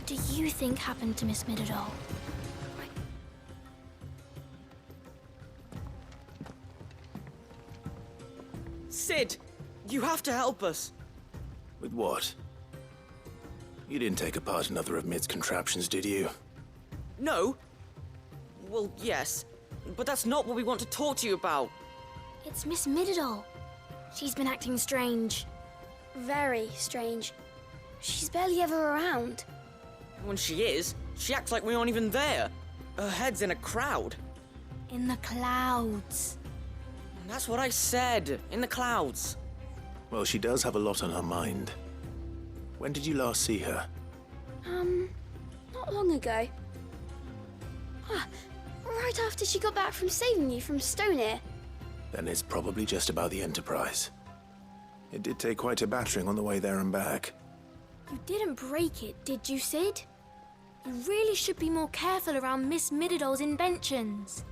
do you think happened to Miss Midadol? Sid! You have to help us! With what? You didn't take apart another of Mid's contraptions, did you? No? Well, yes. But that's not what we want to talk to you about. It's Miss Midadol. She's been acting strange. Very strange. She's barely ever around. When she is, she acts like we aren't even there. Her head's in a crowd. In the clouds. That's what I said. In the clouds. Well, she does have a lot on her mind. When did you last see her? Not long ago. Right after she got back from saving you from Stonehenge. Then it's probably just about the Enterprise. It did take quite a battering on the way there and back. You didn't break it, did you, Sid? You really should be more careful around Miss Midadol's inventions.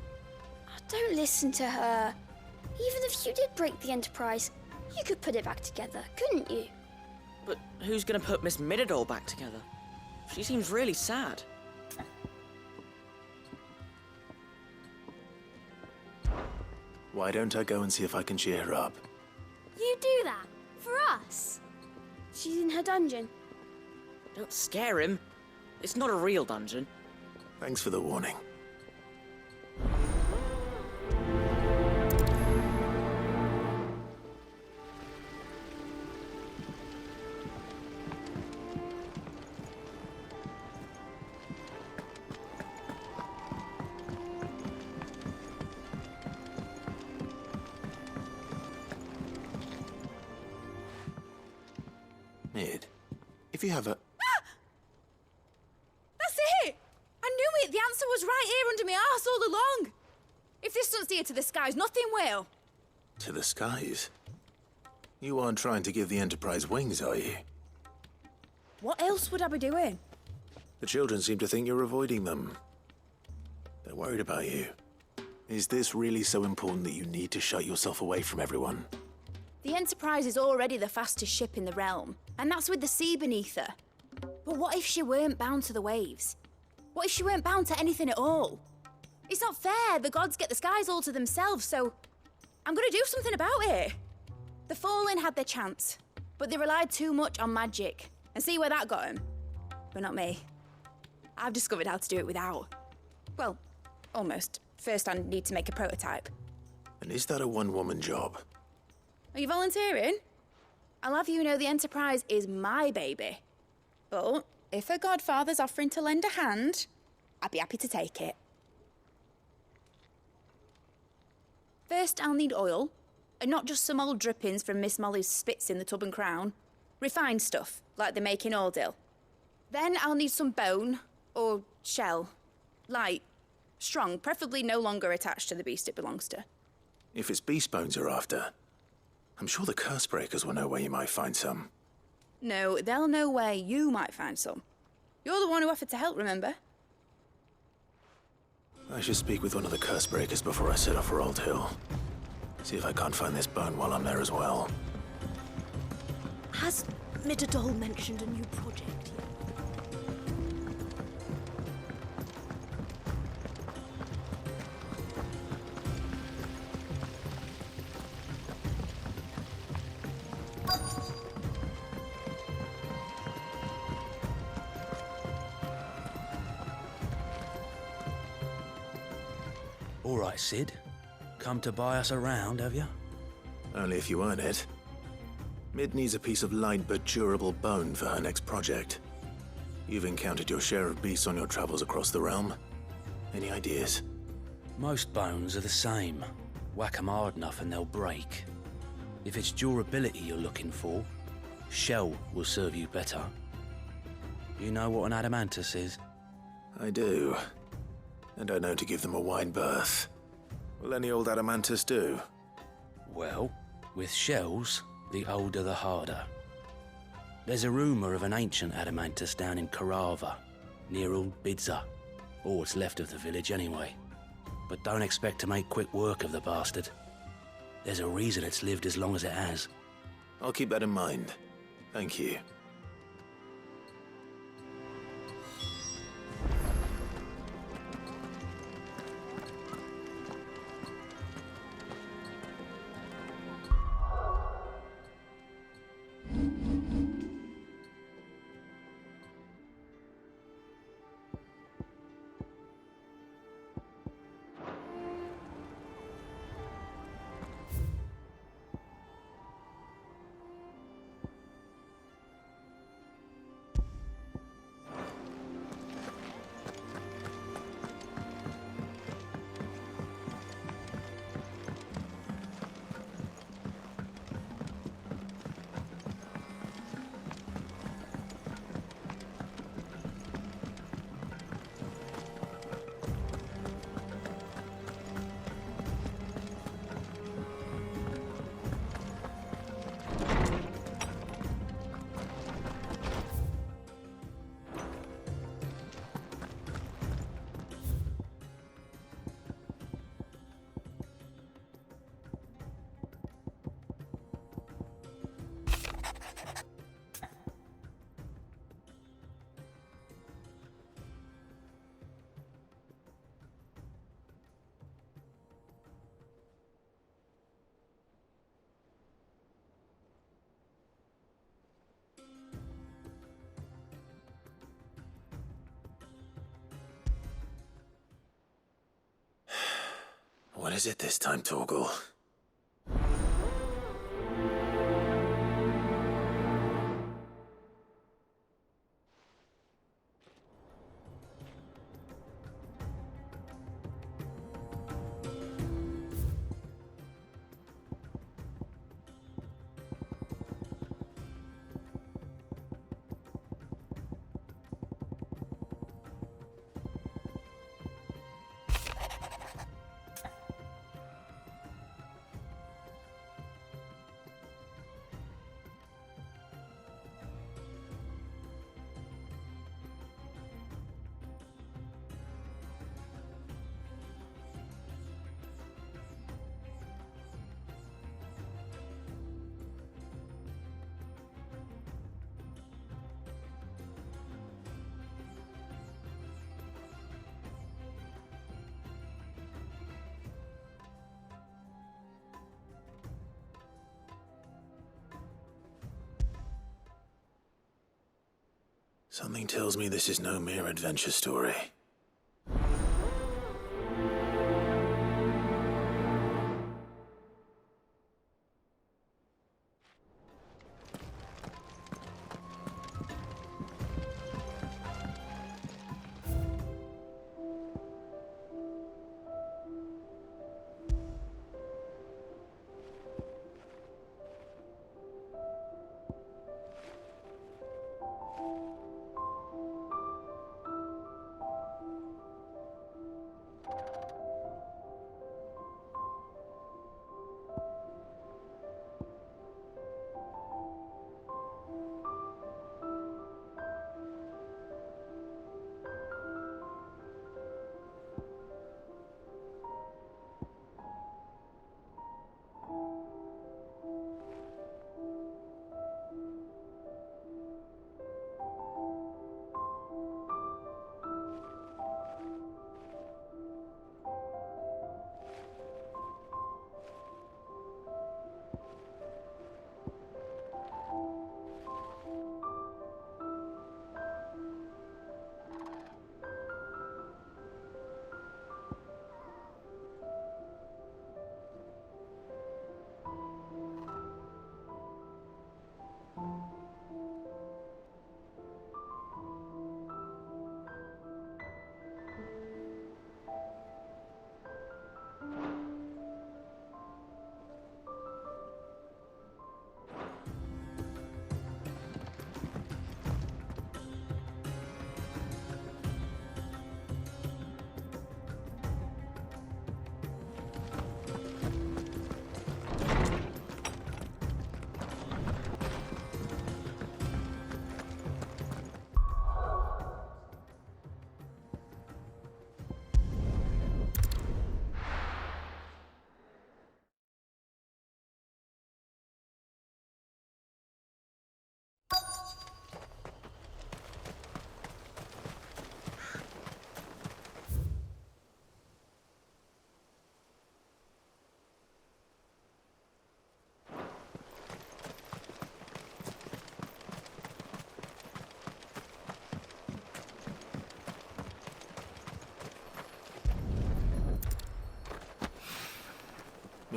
Oh, don't listen to her. Even if you did break the Enterprise, you could put it back together, couldn't you? But who's gonna put Miss Midadol back together? She seems really sad. Why don't I go and see if I can cheer her up? You do that? For us? She's in her dungeon. Don't scare him. It's not a real dungeon. Thanks for the warning. Mid, if you have a... That's it! I knew it! The answer was right here under my arse all along! If this doesn't steer to the skies, nothing will! To the skies? You aren't trying to give the Enterprise wings, are you? What else would I be doing? The children seem to think you're avoiding them. They're worried about you. Is this really so important that you need to shut yourself away from everyone? The Enterprise is already the fastest ship in the realm, and that's with the sea beneath her. But what if she weren't bound to the waves? What if she weren't bound to anything at all? It's not fair. The gods get the skies all to themselves, so I'm gonna do something about it. The Fallen had their chance, but they relied too much on magic. And see where that got them? But not me. I've discovered how to do it without. Well, almost. First I need to make a prototype. And is that a one-woman job? Are you volunteering? I'll have you know the Enterprise is my baby. But if her godfather's offering to lend a hand, I'd be happy to take it. First, I'll need oil, and not just some old drippings from Miss Molly's spits in the Tub and Crown. Refined stuff, like they make in Ordill. Then I'll need some bone, or shell. Light, strong, preferably no longer attached to the beast it belongs to. If it's beast bones you're after, I'm sure the curse breakers will know where you might find some. No, they'll know where you might find some. You're the one who offered to help, remember? I should speak with one of the curse breakers before I set off for Old Hill. See if I can't find this bone while I'm there as well. Has Midadol mentioned a new project yet? All right, Sid. Come to buy us around, have you? Only if you earn it. Mid needs a piece of light but durable bone for her next project. You've encountered your share of beasts on your travels across the realm. Any ideas? Most bones are the same. Whack 'em hard enough and they'll break. If it's durability you're looking for, shell will serve you better. You know what an adamantus is? I do. And I know to give them a wide berth. Will any old adamantus do? Well, with shells, the older the harder. There's a rumour of an ancient adamantus down in Karava, near Old Bidza, or what's left of the village anyway. But don't expect to make quick work of the bastard. There's a reason it's lived as long as it has. I'll keep that in mind. Thank you. is it this time, Torgal? Something tells me this is no mere adventure story.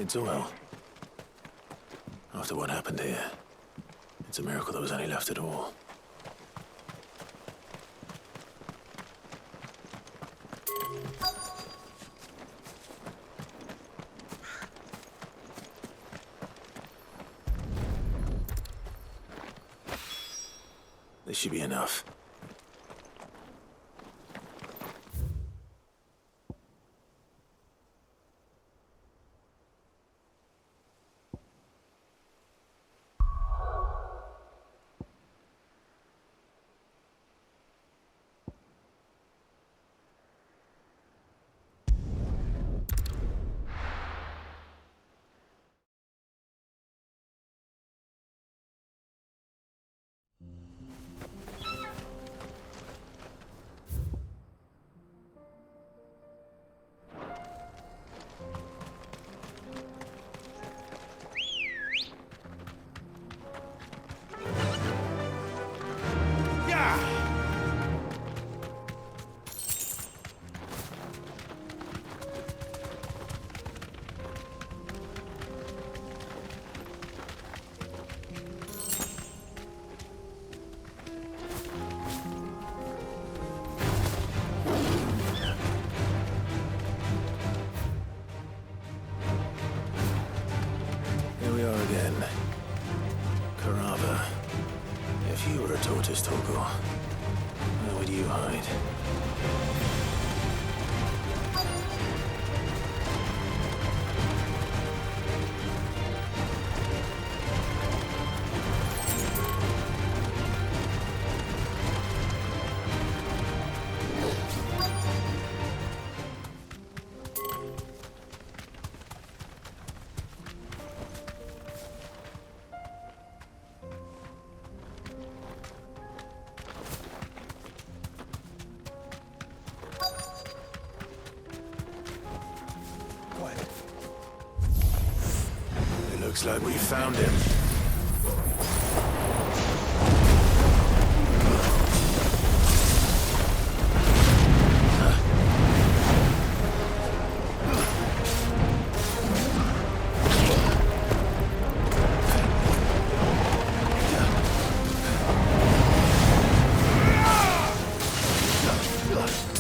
It's well. After what happened here, it's a miracle there was any left at all. This should be enough. hide. Looks like we found him.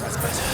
That's better.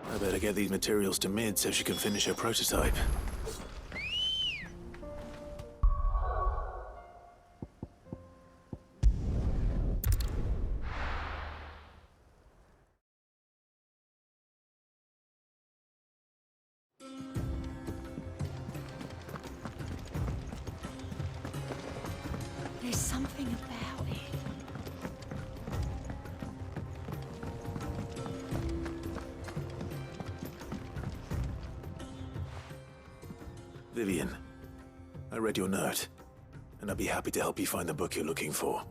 I better get these materials to Mid so she can finish her prototype. There's something about it. Vivian, I read your note, and I'd be happy to help you find the book you're looking for.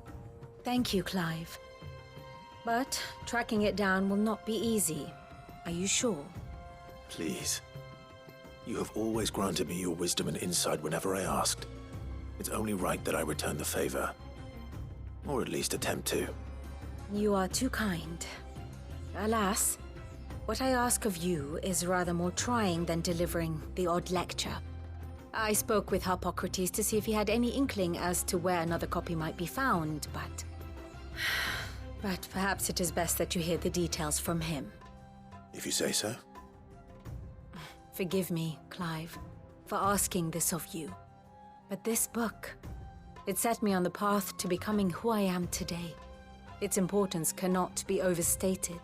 Thank you, Clive. But tracking it down will not be easy. Are you sure? Please. You have always granted me your wisdom and insight whenever I asked. It's only right that I return the favor. Or at least attempt to. You are too kind. Alas, what I ask of you is rather more trying than delivering the odd lecture. I spoke with Harpocrates to see if he had any inkling as to where another copy might be found, but perhaps it is best that you hear the details from him. if you say so. Forgive me, Clive, for asking this of you. But this book, it set me on the path to becoming who I am today. Its importance cannot be overstated.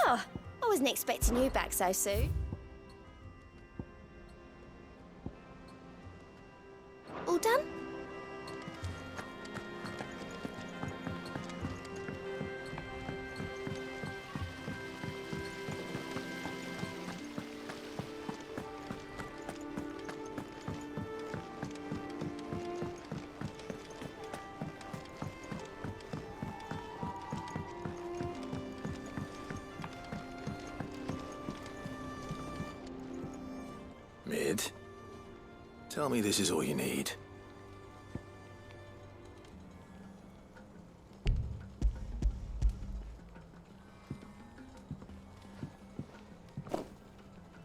Oh, I wasn't expecting you back so soon. All done? Mid, tell me this is all you need.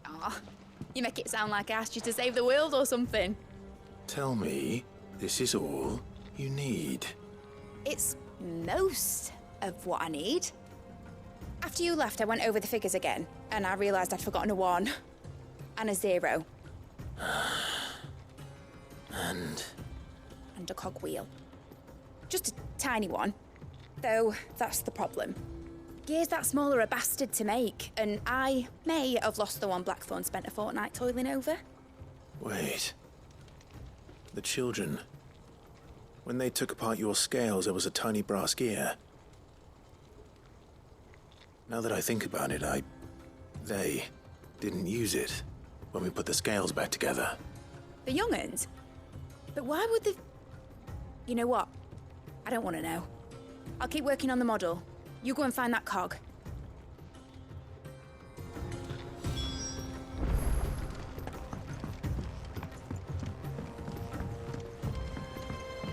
Aw, you make it sound like I asked you to save the world or something. Tell me this is all you need. It's most of what I need. After you left, I went over the figures again, and I realised I'd forgotten a 1 and a 0. And And a cogwheel. Just a tiny one. Though, that's the problem. Gears that small are a bastard to make, and I may have lost the one Blackthorn spent a fortnight toiling over. wait. The children. When they took apart your scales, there was a tiny brass gear. Now that I think about it, they didn't use it when we put the scales back together. The young'uns? But why would they... You know what? I don't want to know. I'll keep working on the model. You go and find that cog.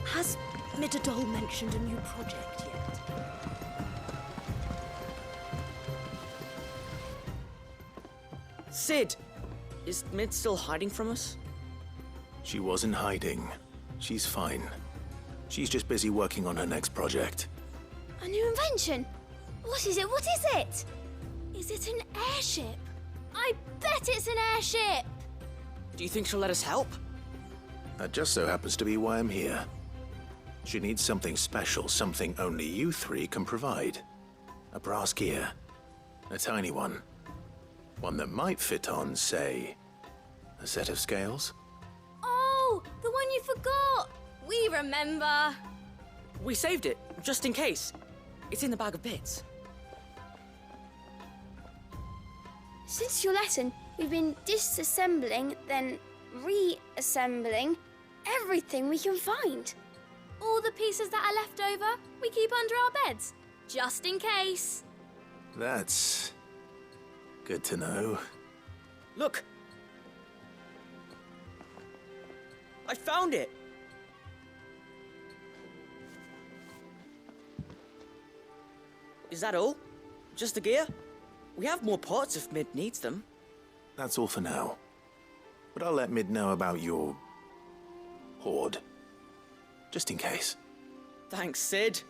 Has Midadol mentioned a new project yet? Sid! Is Mid still hiding from us? She wasn't hiding. She's fine. She's just busy working on her next project. A new invention? What is it? What is it? Is it an airship? I bet it's an airship! Do you think she'll let us help? That just so happens to be why I'm here. She needs something special, something only you three can provide. A brass gear. A tiny one. One that might fit on, say, a set of scales? Oh, the one you forgot! We remember! We saved it, just in case. It's in the bag of bits. Since your lesson, we've been disassembling, then reassembling everything we can find. All the pieces that are left over, we keep under our beds, just in case. That's good to know. Look! I found it! Is that all? Just the gear? We have more parts if Mid needs them. That's all for now. But I'll let Mid know about your hoard. Just in case. Thanks, Sid.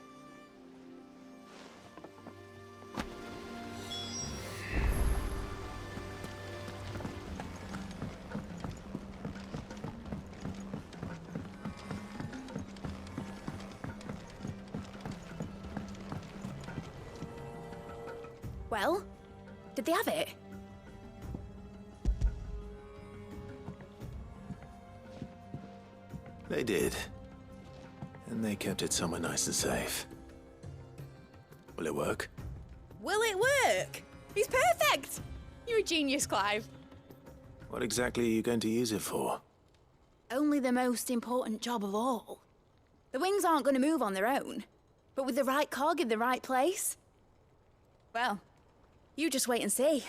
Well, did they have it? They did. And they kept it somewhere nice and safe. Will it work? Will it work? He's perfect! You're a genius, Clive. What exactly are you going to use it for? Only the most important job of all. The wings aren't going to move on their own. But with the right cog in the right place... Well, you just wait and see.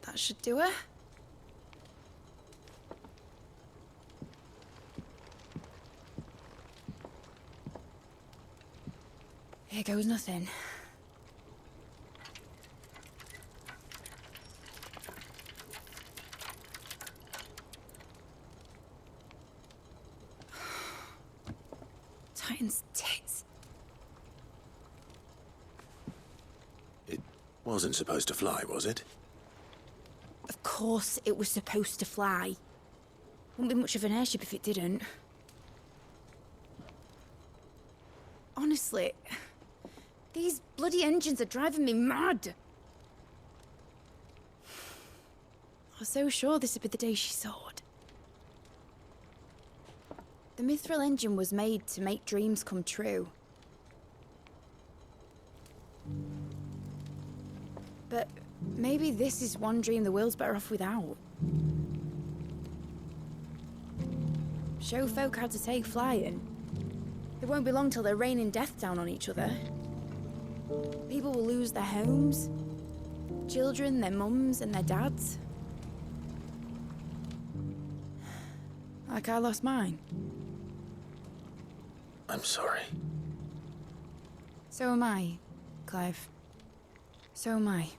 That should do it. Here goes nothing. Titan's tits. It wasn't supposed to fly, was it? Of course it was supposed to fly. Wouldn't be much of an airship if it didn't. Honestly, these bloody engines are driving me mad. I was so sure this would be the day she soared. The Mithril engine was made to make dreams come true. But maybe this is one dream the world's better off without. Show folk how to take flying. It won't be long till they're raining death down on each other. People will lose their homes. Children, their mums and their dads. Like I lost mine. I'm sorry. So am I, Clive. So am I.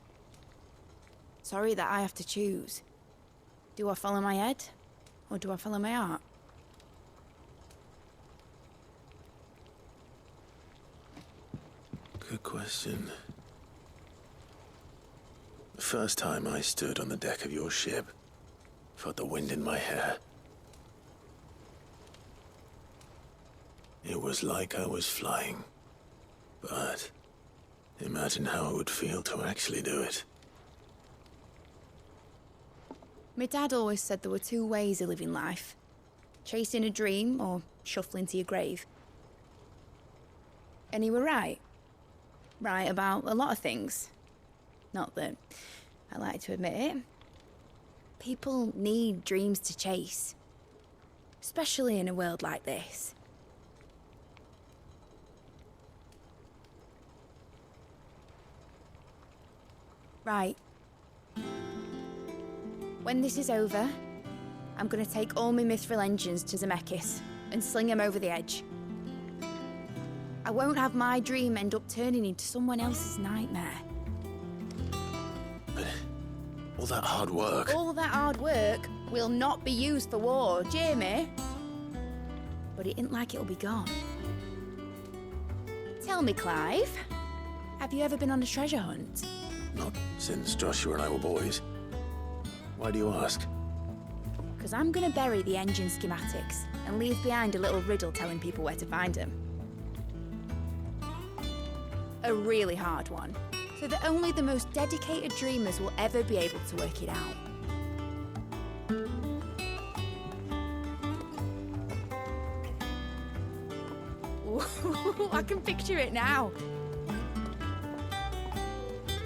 Sorry that I have to choose. Do I follow my head, or do I follow my heart? Good question. The first time I stood on the deck of your ship, felt the wind in my hair. It was like I was flying. But imagine how it would feel to actually do it. My dad always said there were two ways of living life. Chasing a dream or shuffling to your grave. And he were right. Right about a lot of things. Not that I like to admit it. People need dreams to chase. Especially in a world like this. Right. When this is over, I'm gonna take all my Mithril engines to Zemeckis and sling them over the edge. I won't have my dream end up turning into someone else's nightmare. But all that hard work... All that hard work will not be used for war, Jamie. But it ain't like it'll be gone. Tell me, Clive, have you ever been on a treasure hunt? Not since Joshua and I were boys. Why do you ask? Because I'm gonna bury the engine schematics and leave behind a little riddle telling people where to find them. A really hard one, so that only the most dedicated dreamers will ever be able to work it out. Ooh, I can picture it now.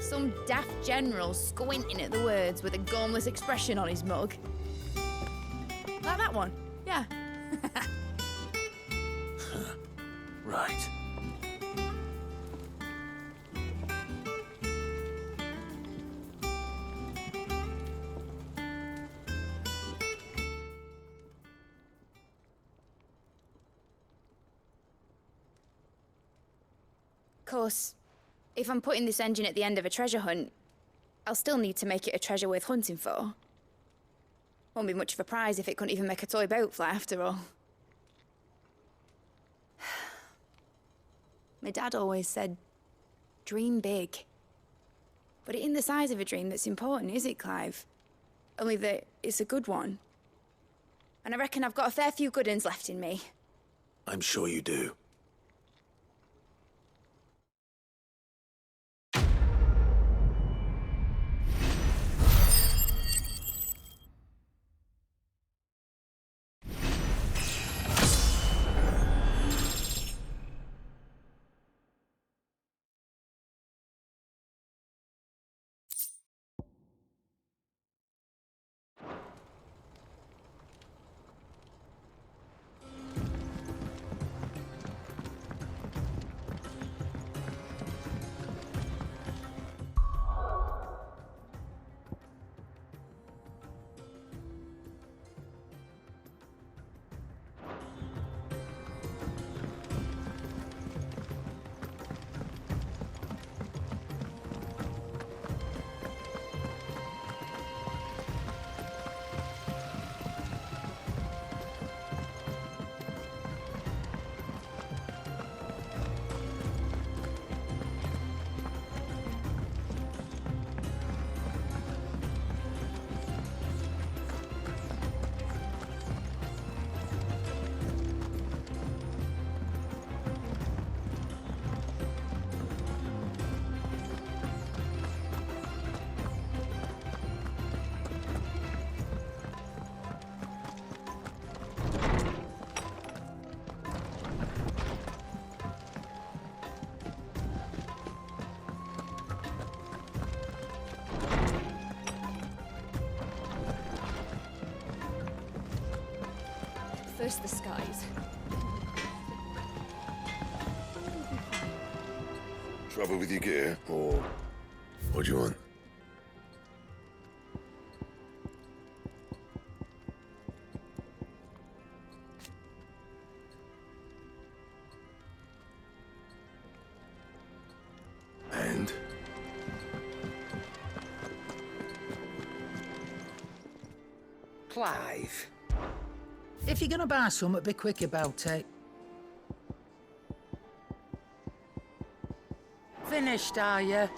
Some daft general squinting at the words with a gormless expression on his mug. Like that one, yeah. Right. Of course, if I'm putting this engine at the end of a treasure hunt, I'll still need to make it a treasure worth hunting for. Won't be much of a prize if it couldn't even make a toy boat fly after all. My dad always said, dream big. But it ain't the size of a dream that's important, is it, Clive? Only that it's a good one. And I reckon I've got a fair few good uns left in me. I'm sure you do. Curse the skies. Trouble with your gear, or what do you want? And? Clive. If you're gonna buy something, be quick about it. Finished, are you?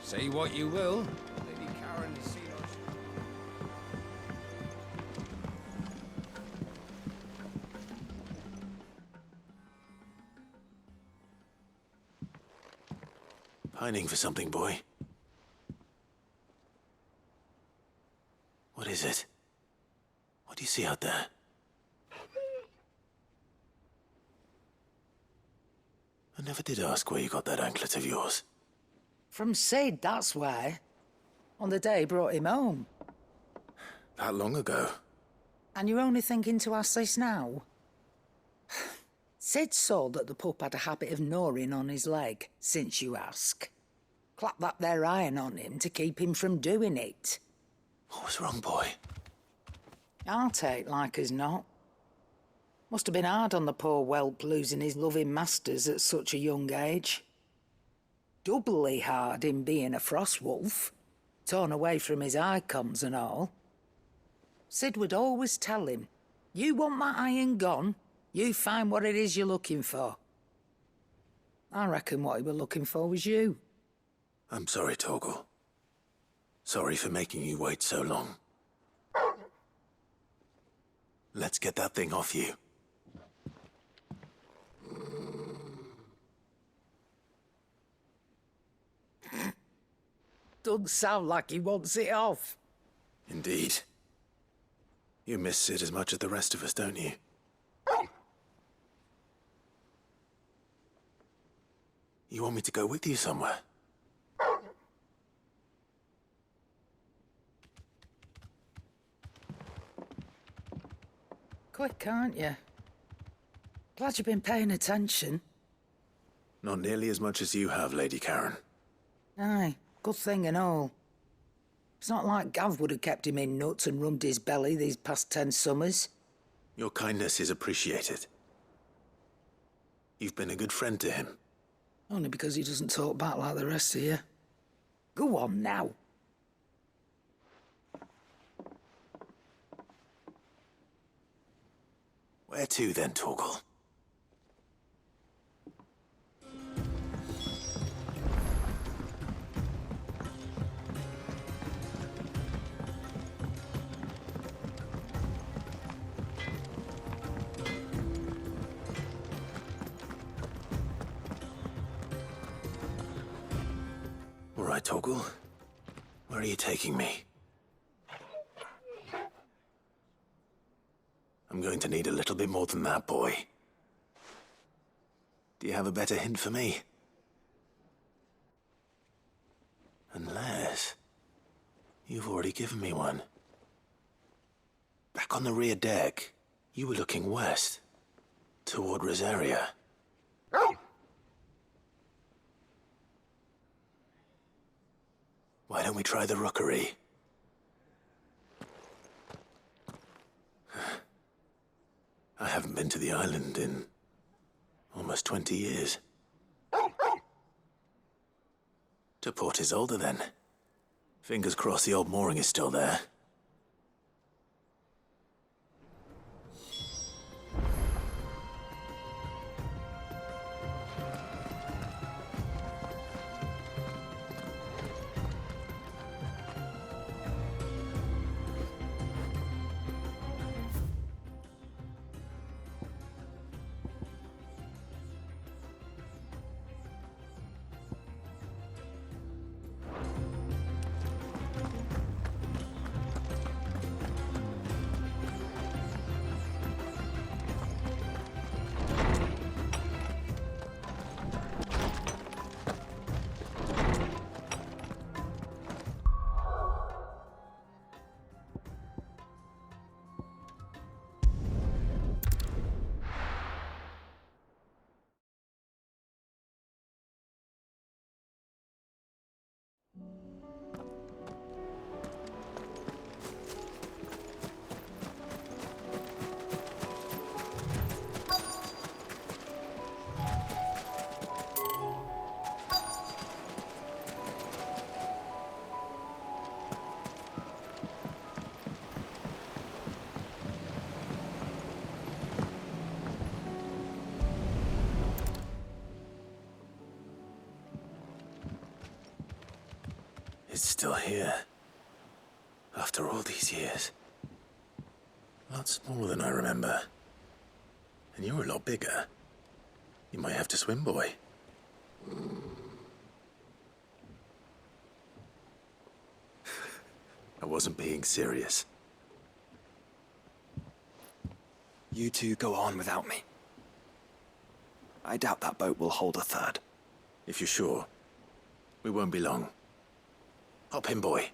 Say what you will. Lady Karen has seen us. Pining for something, boy. What is it? What do you see out there? I never did ask where you got that anklet of yours. From Sid, that's why. On the day he brought him home. That long ago? And you're only thinking to ask this now? Sid saw that the pup had a habit of gnawing on his leg, since you ask. Clap that there iron on him to keep him from doing it. What was wrong, boy? I'll take like as not. Must have been hard on the poor whelp losing his loving masters at such a young age. Doubly hard in being a frost wolf, torn away from his Eikons and all. Sid would always tell him, you want that iron gone, you find what it is you're looking for. I reckon what he was looking for was you. I'm sorry, Torgal. Sorry for making you wait so long. Let's get that thing off you. Doesn't sound like he wants it off. Indeed. You miss Sid as much as the rest of us, don't you? You want me to go with you somewhere? Quick, aren't you? Glad you've been paying attention. Not nearly as much as you have, Lady Karen. Aye, good thing and all. It's not like Gav would have kept him in nuts and rubbed his belly these past 10 summers. Your kindness is appreciated. You've been a good friend to him. Only because he doesn't talk back like the rest of you. Go on now. Where to then, Torgal? All right, Torgal. Where are you taking me? I'm going to need a little bit more than that, boy. Do you have a better hint for me? Unless... you've already given me one. Back on the rear deck, you were looking west, toward Rosaria. Why don't we try the rookery? I haven't been to the island in almost 20 years. To Port Isolde, then. Fingers crossed the old mooring is still there. still here. After all these years. Lot smaller than I remember. And you're a lot bigger. You might have to swim, boy. I wasn't being serious. You two go on without me. I doubt that boat will hold a third. If you're sure, we won't be long. Hop in, boy.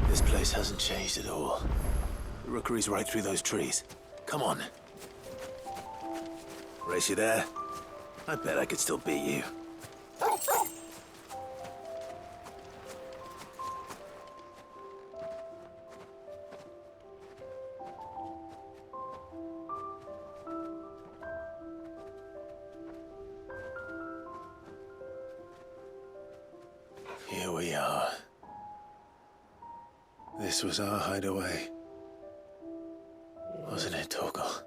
This place hasn't changed at all. The rookery's right through those trees. Come on. Race you there? I bet I could still beat you. Here we are. This was our hideaway. Wasn't it, Torgal?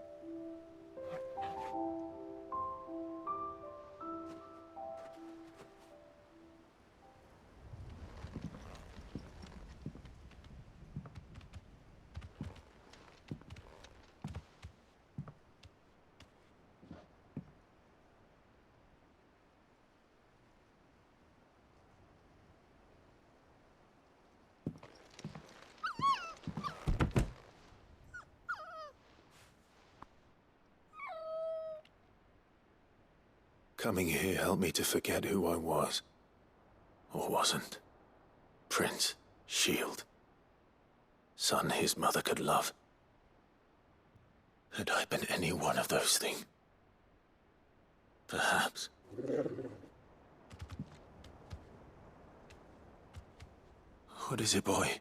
Coming here helped me to forget who I was. Or wasn't. Prince, shield. Son his mother could love. Had I been any one of those things? Perhaps. What is it, boy?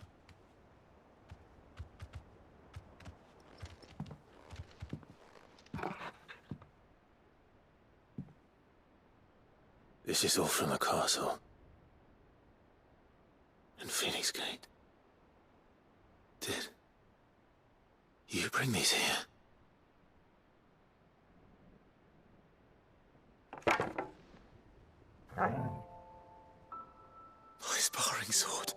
This is all from the castle. And Phoenix Gate. Did you bring these here? My sparring sword.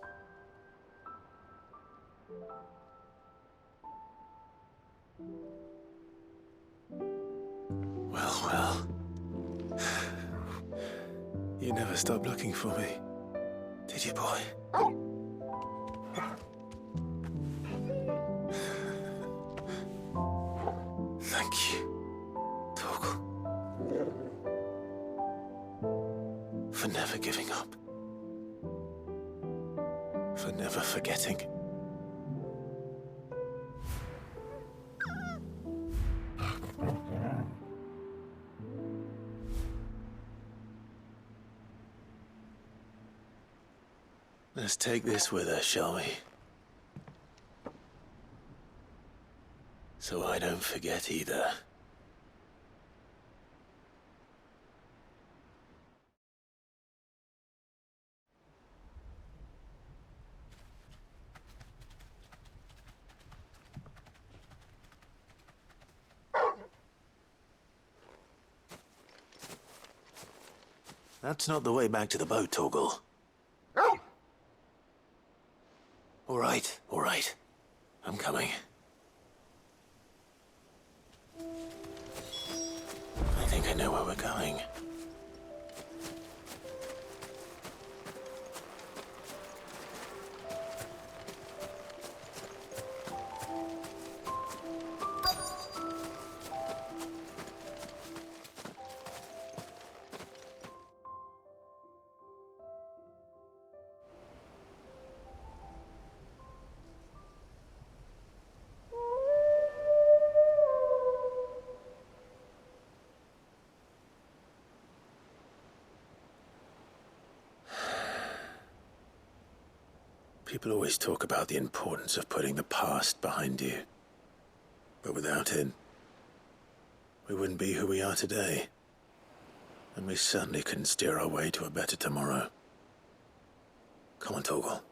Well, well. You never stopped looking for me, did you, boy? Thank you, Torgal. For never giving up. For never forgetting. Let's take this with us, shall we? So I don't forget either. That's not the way back to the boat, Torgal. All right. I'm coming. I think I know where we're going. People always talk about the importance of putting the past behind you. But without it, we wouldn't be who we are today. And we certainly couldn't steer our way to a better tomorrow. Come on, Torgal.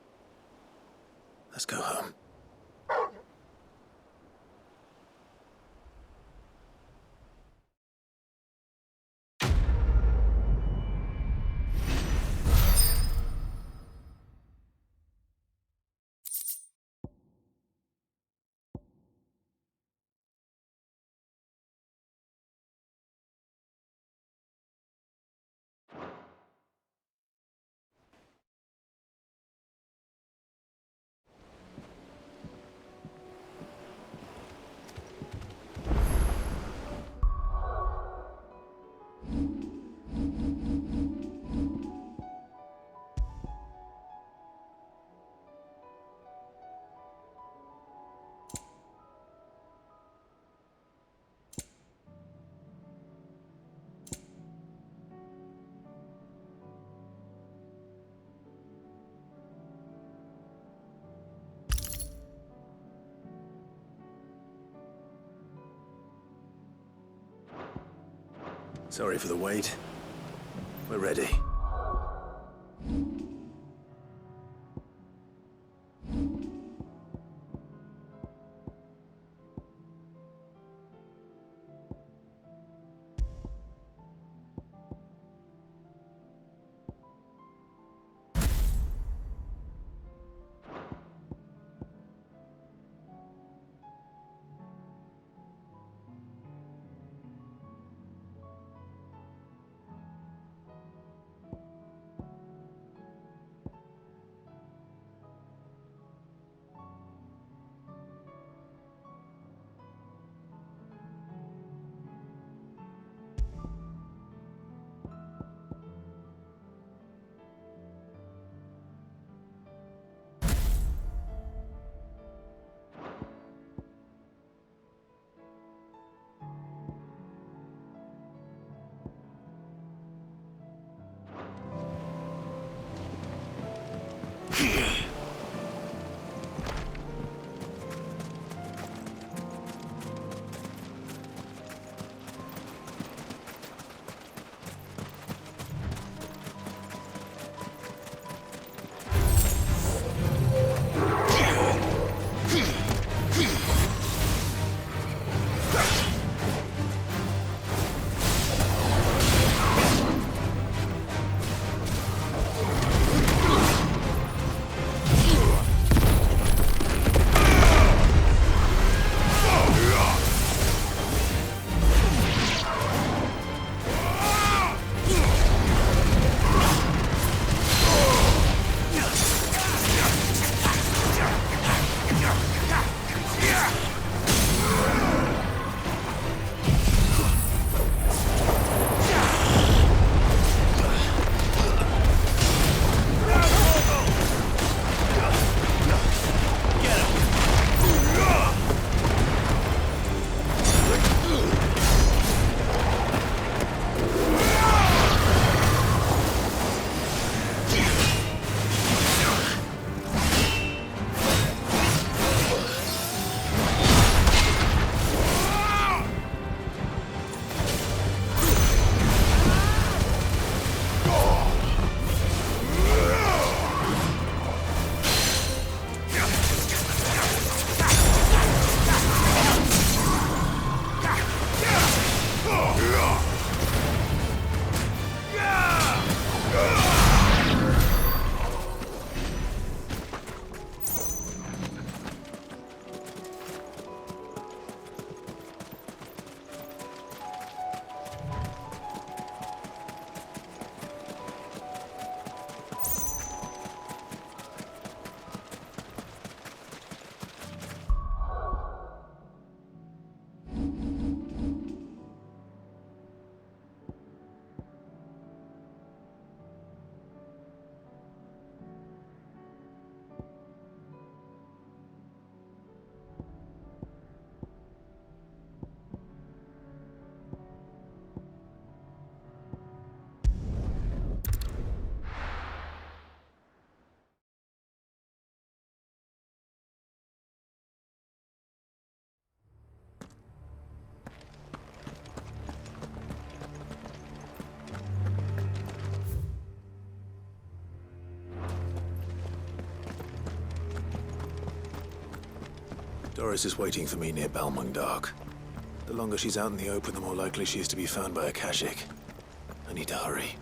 Let's go home. Sorry for the wait. We're ready. Doris is waiting for me near Balmung Dark. The longer she's out in the open, the more likely she is to be found by a Kashik. I need to hurry.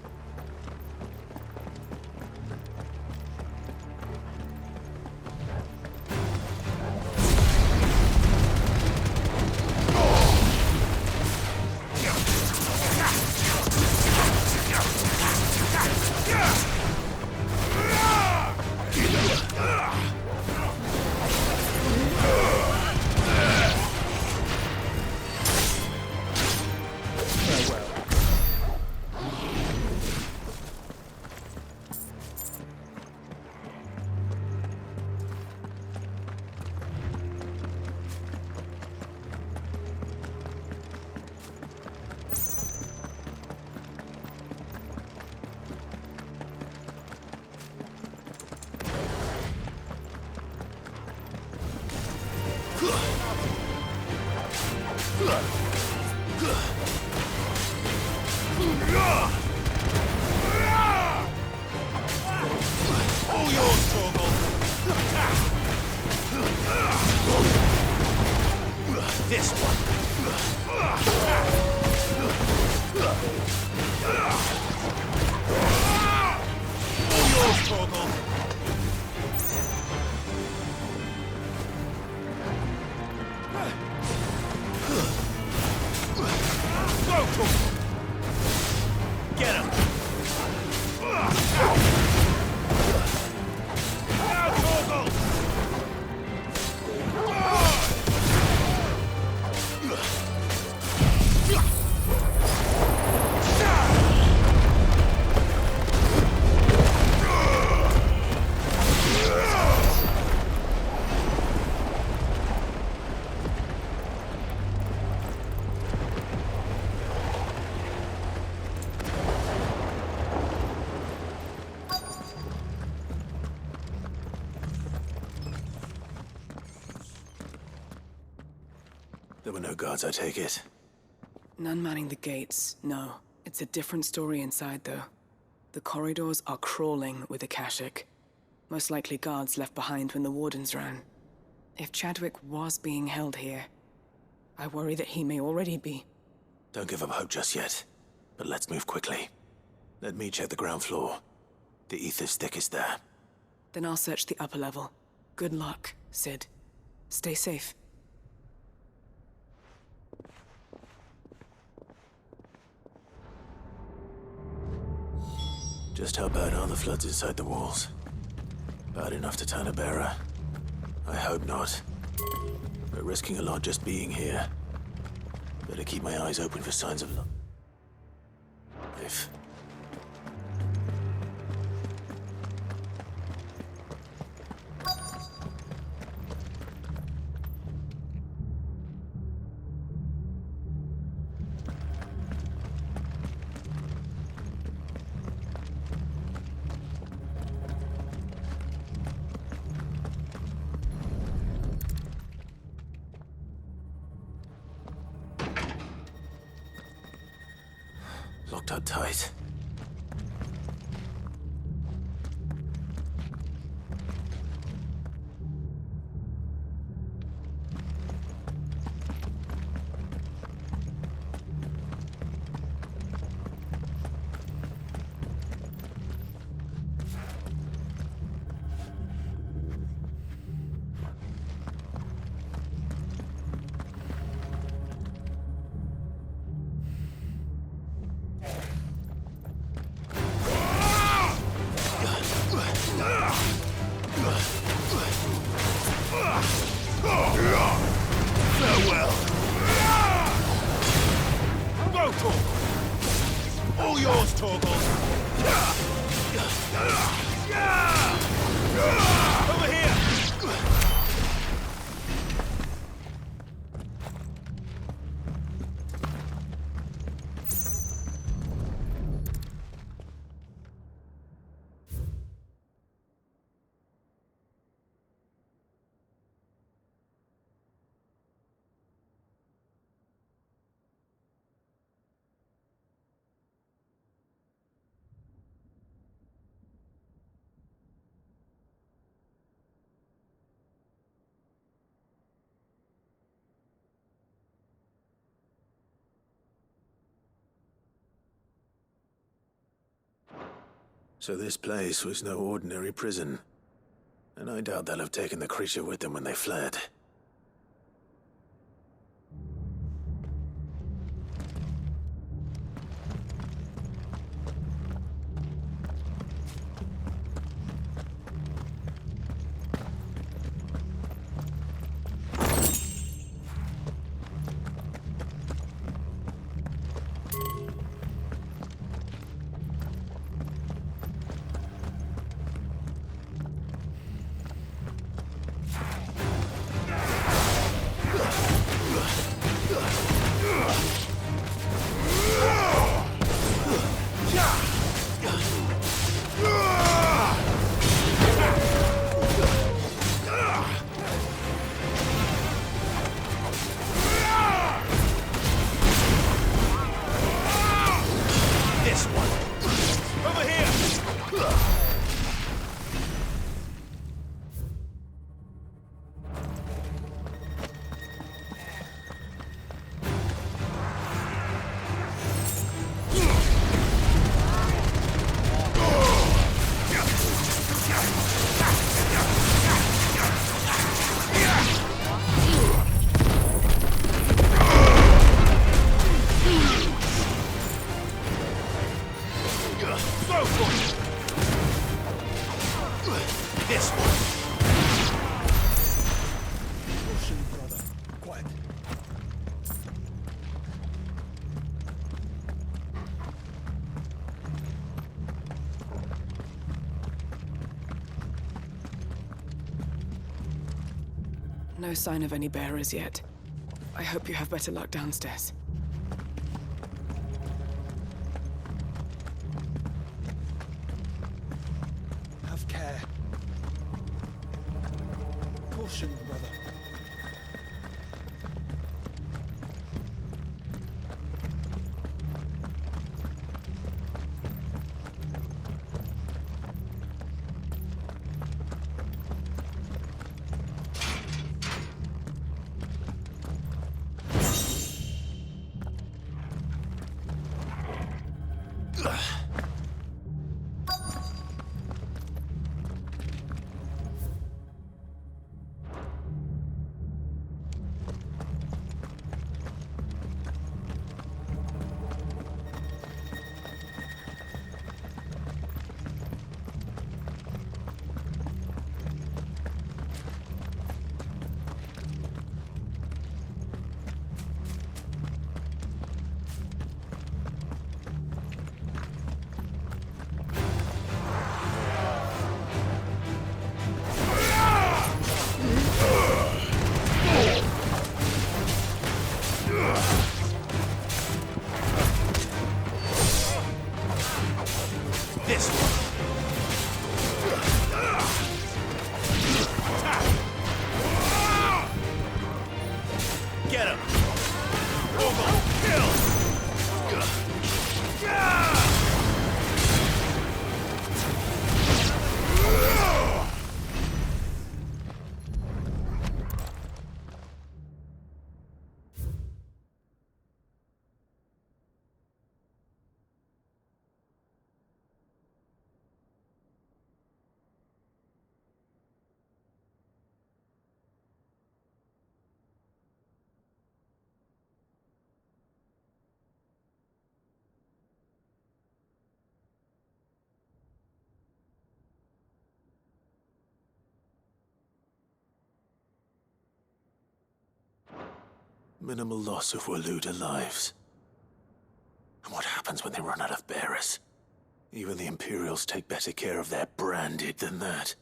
There were no guards, I take it. None manning the gates, no. It's a different story inside, though. The corridors are crawling with Akashic. Most likely guards left behind when the Wardens ran. If Chadwick was being held here, I worry that he may already be. Don't give up hope just yet. But let's move quickly. Let me check the ground floor. The ether's thickest there. Then I'll search the upper level. Good luck, Sid. Stay safe. Just how bad are the floods inside the walls? Bad enough to turn a bearer? I hope not. We're risking a lot just being here. Better keep my eyes open for signs of life. Locked up tight. Farewell. Go, Torgal. All yours, Torgal. Over here. So this place was no ordinary prison. And I doubt they'll have taken the creature with them when they fled. No sign of any bearers yet. I hope you have better luck downstairs. Have care. Caution, brother. Minimal loss of Waluda lives. And what happens when they run out of bearers? Even the Imperials take better care of their branded than that.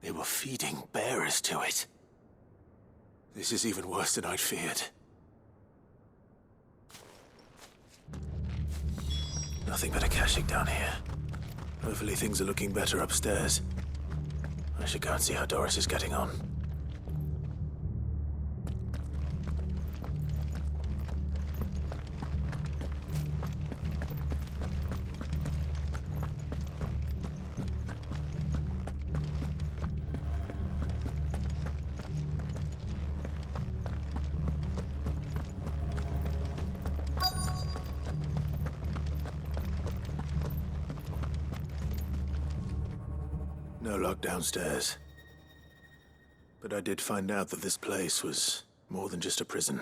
They were feeding bearers to it. This is even worse than I'd feared. Nothing but a caching down here. Hopefully things are looking better upstairs. I should go and see how Doris is getting on. No lock downstairs. But I did find out that this place was more than just a prison.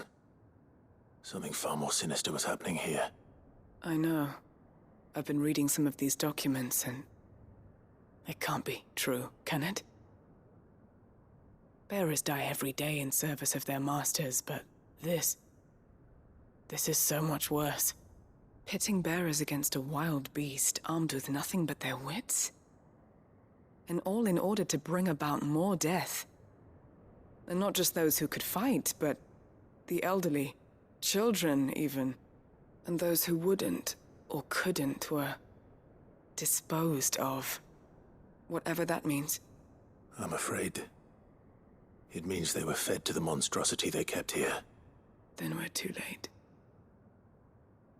Something far more sinister was happening here. I know. I've been reading some of these documents and... it can't be true, can it? Bearers die every day in service of their masters, but this is so much worse. Pitting bearers against a wild beast armed with nothing but their wits? And all in order to bring about more death. And not just those who could fight, but the elderly, children even. And those who wouldn't or couldn't were disposed of. Whatever that means. I'm afraid it means they were fed to the monstrosity they kept here. Then we're too late.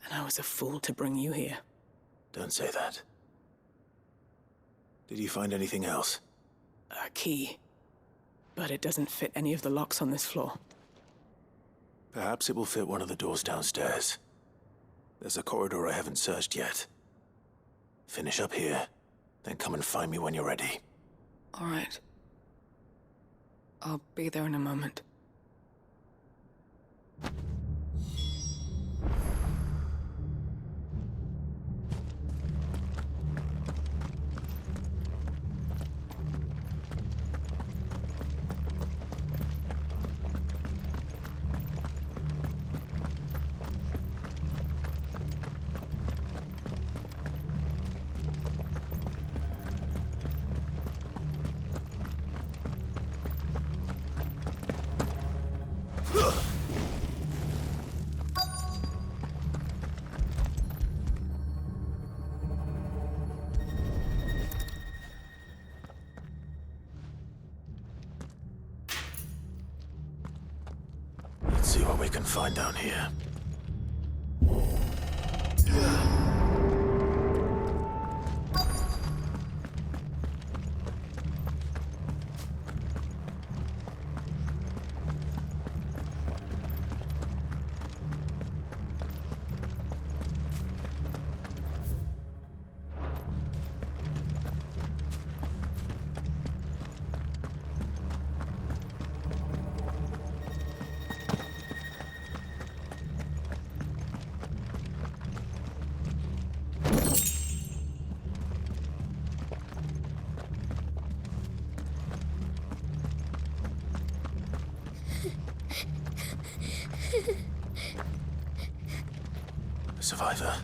And I was a fool to bring you here. Don't say that. Did you find anything else? A key. But it doesn't fit any of the locks on this floor. Perhaps it will fit one of the doors downstairs. There's a corridor I haven't searched yet. Finish up here, then come and find me when you're ready. All right. I'll be there in a moment. Let's see what we can find down here. A survivor.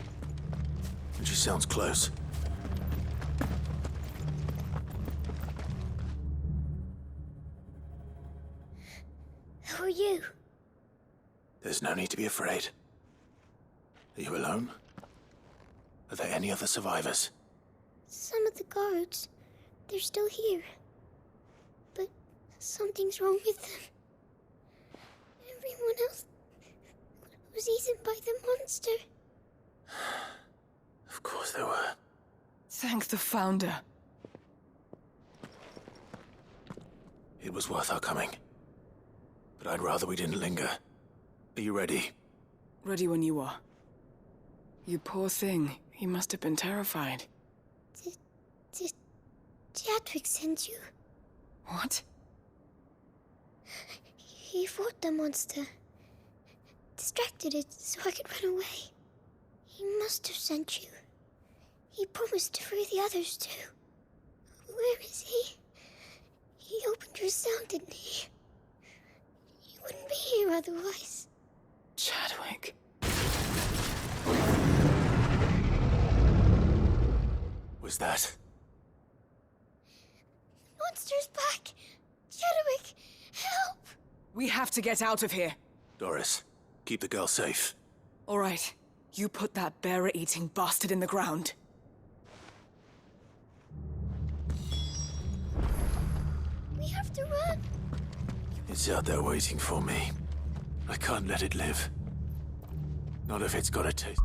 And she sounds close. Who are you? There's no need to be afraid. Are you alone? Are there any other survivors? Some of the guards. They're still here. But something's wrong with them. Everyone else was eaten by the monster. Of course there were. Thank the Founder. It was worth our coming. But I'd rather we didn't linger. Are you ready? Ready when you are. You poor thing. You must have been terrified. Did Chadwick send you? What? He fought the monster. Distracted it so I could run away. He must have sent you. He promised to free the others too. Where is he? He opened your cell, didn't he? He wouldn't be here otherwise. Chadwick. Was that? Monster master's back! Chadwick, help! We have to get out of here. Doris, keep the girl safe. All right. You put that bearer-eating bastard in the ground. We have to run. It's out there waiting for me. I can't let it live. Not if it's got a taste.